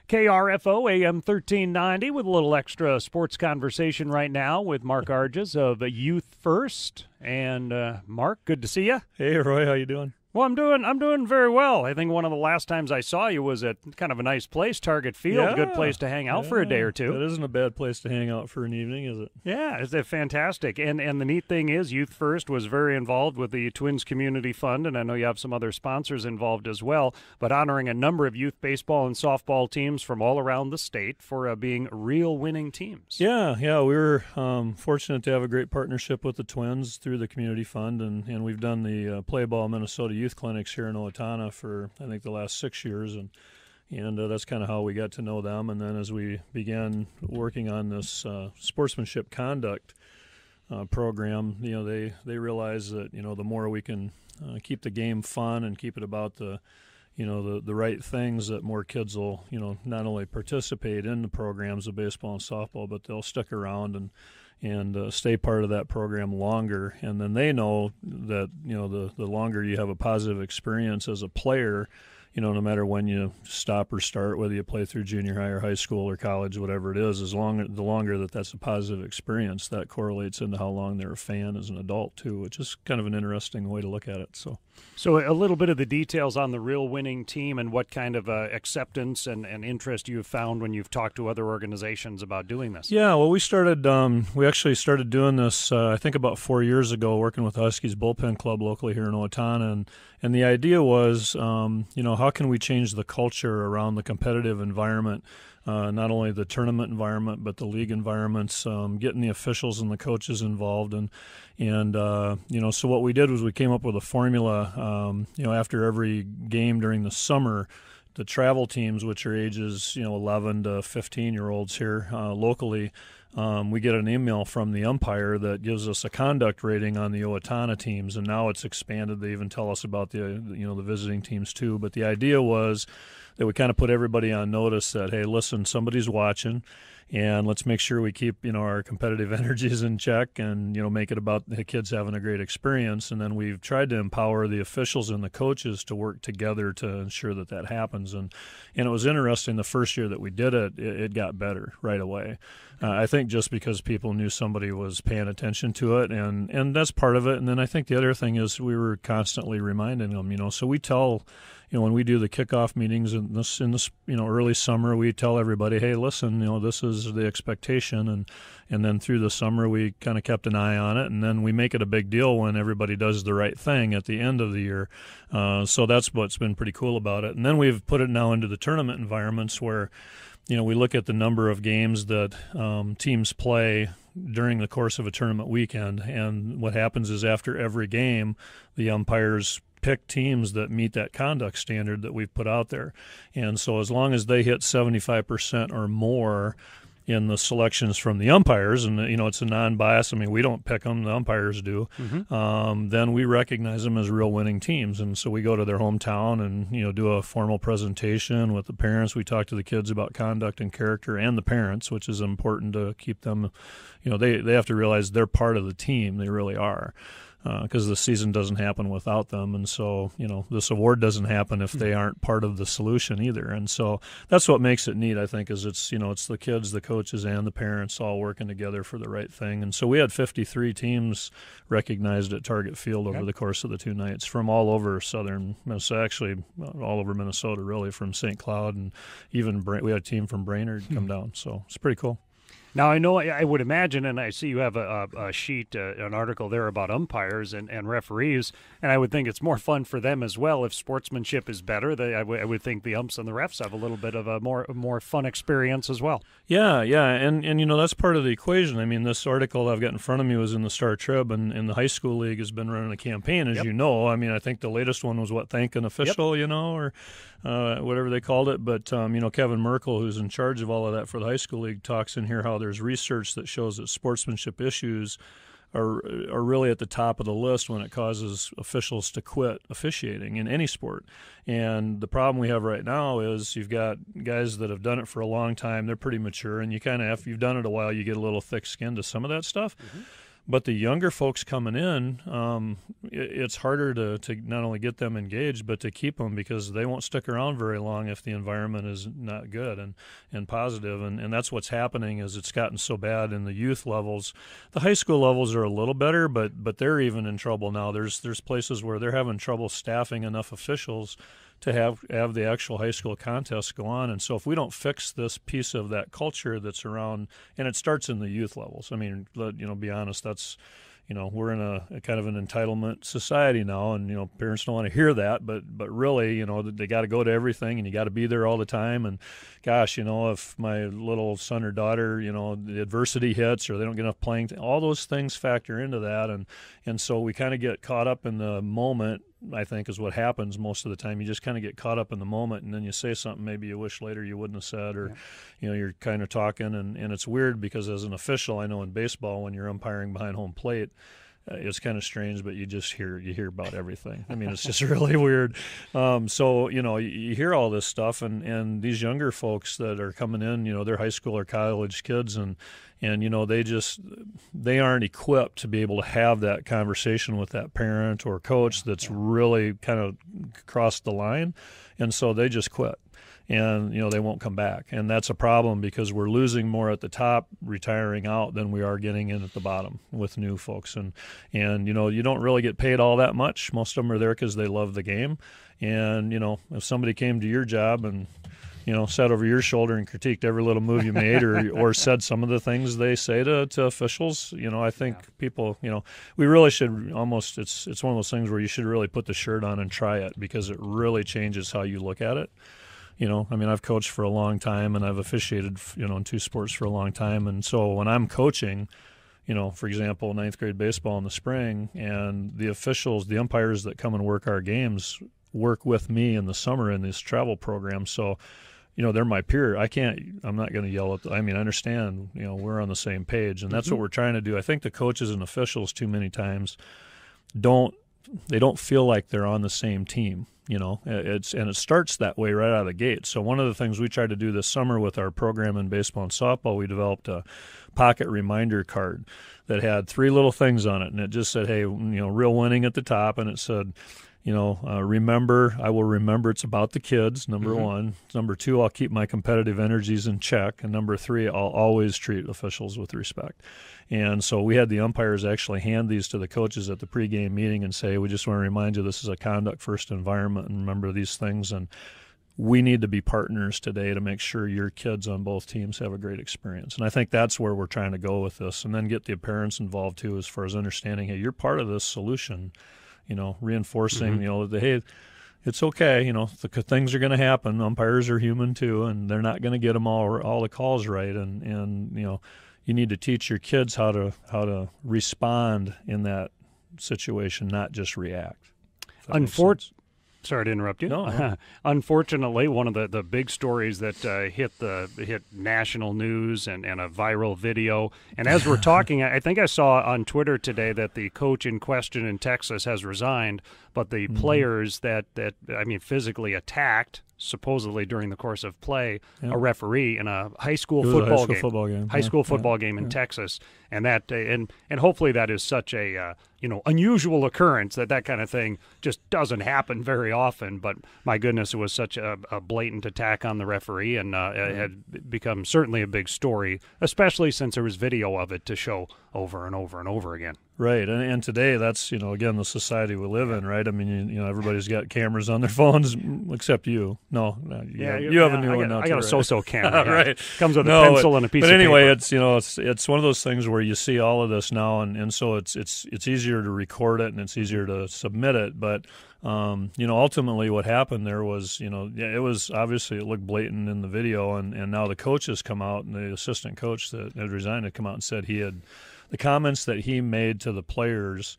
KRFO AM 1390 with a little extra sports conversation right now with Mark Arjes of Youth First. And Mark, good to see you. Hey, Roy, how you doing? Well, I'm doing very well. I think one of the last times I saw you was at kind of a nice place, Target Field. Yeah. Good place to hang out for a day or two. That isn't a bad place to hang out for an evening, is it? Yeah, it's fantastic. And the neat thing is Youth First was very involved with the Twins Community Fund, and I know you have some other sponsors involved as well, but honoring a number of youth baseball and softball teams from all around the state for being real winning teams. Yeah, we were fortunate to have a great partnership with the Twins through the Community Fund, and we've done the Play Ball Minnesota Youth Clinics here in Owatonna for, I think, the last 6 years, and that's kind of how we got to know them. And then as we began working on this sportsmanship conduct program, they realized that the more we can keep the game fun and keep it about the right things, that more kids will not only participate in the programs of baseball and softball, but they'll stick around and stay part of that program longer. And then they know that the longer you have a positive experience as a player, no matter when you stop or start, whether you play through junior high or high school or college, whatever it is, the longer that's a positive experience, that correlates into how long they're a fan as an adult too, which is kind of an interesting way to look at it. So a little bit of the details on the real winning team and what kind of acceptance and interest you've found when you've talked to other organizations about doing this. Yeah, well, we actually started doing this, I think about 4 years ago, working with Huskies Bullpen Club locally here in Owatonna, and the idea was, how can we change the culture around the competitive environment, not only the tournament environment, but the league environments, getting the officials and the coaches involved. So what we did was we came up with a formula, after every game during the summer, the travel teams, which are ages 11 to 15-year-olds here locally, we get an email from the umpire that gives us a conduct rating on the Owatonna teams, and now it's expanded. They even tell us about the visiting teams too. But the idea was that we kind of put everybody on notice that, hey, listen, somebody's watching, and let's make sure we keep our competitive energies in check and make it about the kids having a great experience. And then we've tried to empower the officials and the coaches to work together to ensure that happens. And it was interesting, the first year that we did it, it got better right away. I think just because people knew somebody was paying attention to it, and that's part of it. And then I think the other thing is we were constantly reminding them, so we tell, when we do the kickoff meetings in this early summer, we tell everybody, hey, listen, this is the expectation, and then through the summer we kind of kept an eye on it, and then we make it a big deal when everybody does the right thing at the end of the year. So that's what's been pretty cool about it. And then we've put it now into the tournament environments where we look at the number of games that teams play during the course of a tournament weekend, and what happens is after every game, the umpires pick teams that meet that conduct standard that we've put out there. And so as long as they hit 75% or more in the selections from the umpires, and it's a non-bias, we don't pick them, the umpires do, then we recognize them as real winning teams. And so we go to their hometown and do a formal presentation with the parents. We talk to the kids about conduct and character, and the parents, which is important to keep them, they have to realize they're part of the team. They really are. Because the season doesn't happen without them, and so this award doesn't happen if they aren't part of the solution either. And so that's what makes it neat, I think, is it's the kids, the coaches, and the parents all working together for the right thing. And so we had 53 teams recognized at Target Field over the course of the 2 nights from all over southern Minnesota, actually all over Minnesota, really, from St. Cloud, and even we had a team from Brainerd come down. So it's pretty cool. Now, I know I would imagine, and I see you have a sheet, an article there about umpires and referees, and I would think it's more fun for them as well. If sportsmanship is better, I would think the umps and the refs have a little bit of a more fun experience as well. Yeah, and that's part of the equation. This article I've got in front of me was in the Star Trib, and the high school league has been running a campaign, as you know. I think the latest one was thank an official, or whatever they called it. But Kevin Merkel, who's in charge of all of that for the high school league, talks in here how there's research that shows that sportsmanship issues are really at the top of the list when it causes officials to quit officiating in any sport. And the problem we have right now is you've got guys that have done it for a long time. They're pretty mature, and you kind of, after you've done it a while, you get a little thick-skinned to some of that stuff. But the younger folks coming in, it's harder to not only get them engaged, but to keep them, because they won't stick around very long if the environment is not good and positive. And that's what's happening, is it's gotten so bad in the youth levels. The high school levels are a little better, but they're even in trouble now. There's places where they're having trouble staffing enough officials to have the actual high school contests go on. And so if we don't fix this piece of that culture that's around, and it starts in the youth levels. I mean, be honest, that's, we're in a kind of an entitlement society now, and, parents don't want to hear that, but really, they got to go to everything, and you got to be there all the time. And gosh, if my little son or daughter, the adversity hits, or they don't get enough playing, all those things factor into that. And so we kind of get caught up in the moment, I think, is what happens most of the time. You just kind of get caught up in the moment, and then you say something maybe you wish later you wouldn't have said, or, you're kind of talking, and it's weird, because as an official, I know in baseball, when you're umpiring behind home plate, it's kind of strange, but you hear about everything. I mean, it's just really weird. So, you hear all this stuff, and these younger folks that are coming in, they're high school or college kids, and they aren't equipped to be able to have that conversation with that parent or coach that's really kind of crossed the line, and so they just quit. And, they won't come back. And that's a problem, because we're losing more at the top, retiring out, than we are getting in at the bottom with new folks. And you don't really get paid all that much. Most of them are there because they love the game. And, if somebody came to your job and, sat over your shoulder and critiqued every little move you made, or said some of the things they say to officials, I think people, we really should almost, it's one of those things where you should really put the shirt on and try it, because it really changes how you look at it. I've coached for a long time, and I've officiated, in two sports for a long time. And so when I'm coaching, for example, ninth grade baseball in the spring, and the officials, the umpires that come and work our games, work with me in the summer in this travel program. So, they're my peer. I'm not going to yell at them. I understand, we're on the same page, and that's what we're trying to do. I think the coaches and officials too many times don't feel like they're on the same team. It starts that way right out of the gate. So one of the things we tried to do this summer with our program in baseball and softball, we developed a pocket reminder card that had 3 little things on it, and it just said, hey, real winning at the top, and it said, remember, I will remember it's about the kids, number 1. Number 2, I'll keep my competitive energies in check. And number 3, I'll always treat officials with respect. And so we had the umpires actually hand these to the coaches at the pregame meeting and say, we just want to remind you this is a conduct-first environment, and remember these things. And we need to be partners today to make sure your kids on both teams have a great experience. And I think that's where we're trying to go with this, and then get the parents involved too, as far as understanding, hey, you're part of this solution. Reinforcing, that, hey, it's okay. The things are going to happen. Umpires are human too, and they're not going to get them all the calls right. And you need to teach your kids how to respond in that situation, not just react. Sorry to interrupt you. No. Unfortunately, one of the big stories that hit national news and a viral video. And as we're talking, I think I saw on Twitter today that the coach in question in Texas has resigned, but the players that physically attacked, supposedly during the course of play, a referee in a high school football game in Texas, and that and hopefully that is such a unusual occurrence that kind of thing just doesn't happen very often. But my goodness, it was such a blatant attack on the referee, and it had become certainly a big story, especially since there was video of it to show over and over and over again. Right, and today that's again the society we live in, right? Everybody's got cameras on their phones except you. No, you have a new one now. I got a so-so camera. Right, comes with a pencil and a piece of paper. But anyway, it's one of those things where you see all of this now, and so it's easier to record it and it's easier to submit it. But ultimately what happened there was, it was obviously, it looked blatant in the video, and now the coach has come out, and the assistant coach that had resigned had come out and said the comments that he made to the players,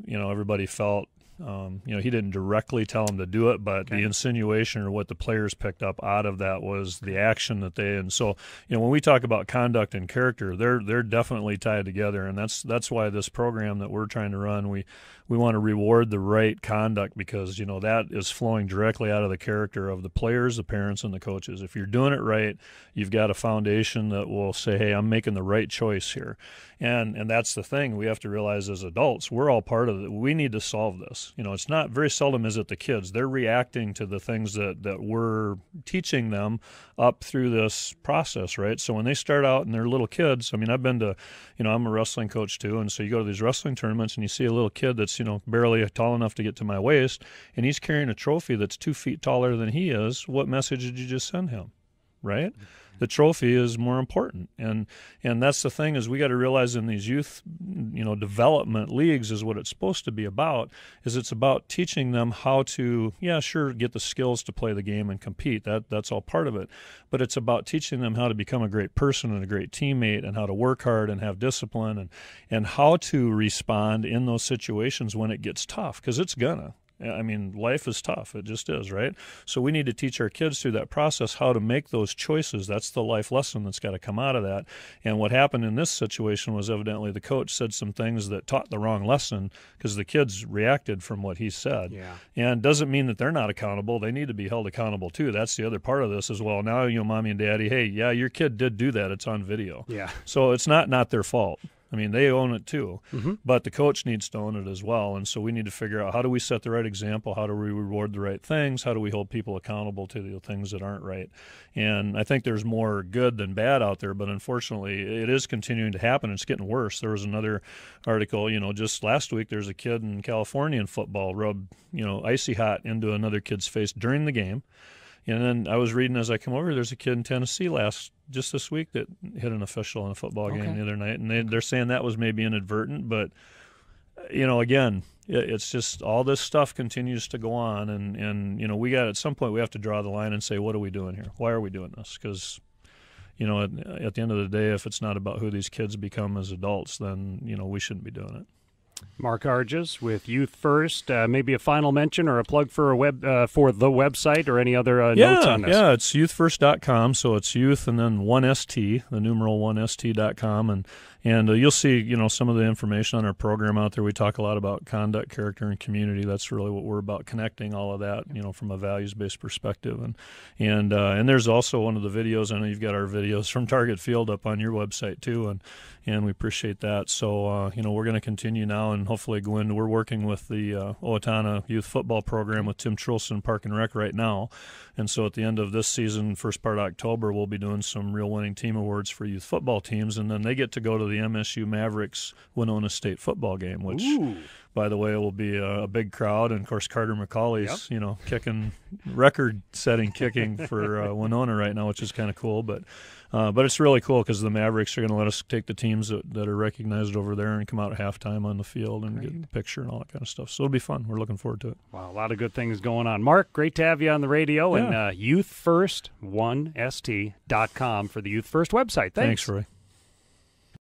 everybody felt He didn't directly tell them to do it, but the insinuation or what the players picked up out of that was the action that they. And so, when we talk about conduct and character, they're definitely tied together, and that's why this program that we're trying to run, we want to reward the right conduct, because that is flowing directly out of the character of the players, the parents, and the coaches. If you're doing it right, you've got a foundation that will say, hey, I'm making the right choice here. And that's the thing we have to realize as adults. We're all part of it. We need to solve this. It's not very seldom is it the kids. They're reacting to the things that we're teaching them up through this process, right? So when they start out and they're little kids, I've been to, I'm a wrestling coach too, and so you go to these wrestling tournaments and you see a little kid that's, barely tall enough to get to my waist, and he's carrying a trophy that's 2 feet taller than he is. What message did you just send him, right? The trophy is more important, and that's the thing, is we got to realize in these youth, development leagues is what it's supposed to be about. Is it's about teaching them how to, get the skills to play the game and compete. That's all part of it, but it's about teaching them how to become a great person and a great teammate, and how to work hard and have discipline, and how to respond in those situations when it gets tough, because it's gonna. Life is tough. It just is, right? So we need to teach our kids through that process how to make those choices. That's the life lesson that's got to come out of that. And what happened in this situation was evidently the coach said some things that taught the wrong lesson, because the kids reacted from what he said. Yeah. And doesn't mean that they're not accountable. They need to be held accountable too. That's the other part of this as well. Now, mommy and daddy, hey, yeah, your kid did do that. It's on video. Yeah. So it's not their fault. They own it too, mm-hmm. but the coach needs to own it as well. And so we need to figure out, how do we set the right example? How do we reward the right things? How do we hold people accountable to the things that aren't right? And I think there's more good than bad out there, but unfortunately it is continuing to happen. It's getting worse. There was another article, just last week, there's a kid in California in football rubbed, icy hot into another kid's face during the game. And then I was reading as I come over, there's a kid in Tennessee just this week that hit an official in a football game the other night, and they're saying that was maybe inadvertent, but again, it's just all this stuff continues to go on, and we got, at some point we have to draw the line and say, what are we doing here? Why are we doing this? Because at the end of the day, if it's not about who these kids become as adults, then we shouldn't be doing it. Mark Arjes with Youth First. Maybe a final mention or a plug for for the website or any other notes on this? Yeah, it's youthfirst.com. So it's youth and then 1ST, the numeral 1ST.com. And you'll see, some of the information on our program out there. We talk a lot about conduct, character, and community. That's really what we're about, connecting all of that, from a values-based perspective. And there's also one of the videos. I know you've got our videos from Target Field up on your website too, and we appreciate that. So, we're going to continue now and hopefully go in. We're working with the Owatonna Youth Football Program with Tim Trulson Park and Rec right now. And so at the end of this season, first part of October, we'll be doing some real winning team awards for youth football teams, and then they get to go to the MSU Mavericks Winona State football game, which, by the way, will be a big crowd. And, of course, Carter McCauley's, kicking, record-setting kicking for Winona right now, which is kind of cool. But it's really cool because the Mavericks are going to let us take the teams that are recognized over there and come out at halftime on the field and get the picture and all that kind of stuff. So it'll be fun. We're looking forward to it. Wow, a lot of good things going on. Mark, great to have you on the radio. And Youth First, 1ST.com for the Youth First website. Thanks, Roy.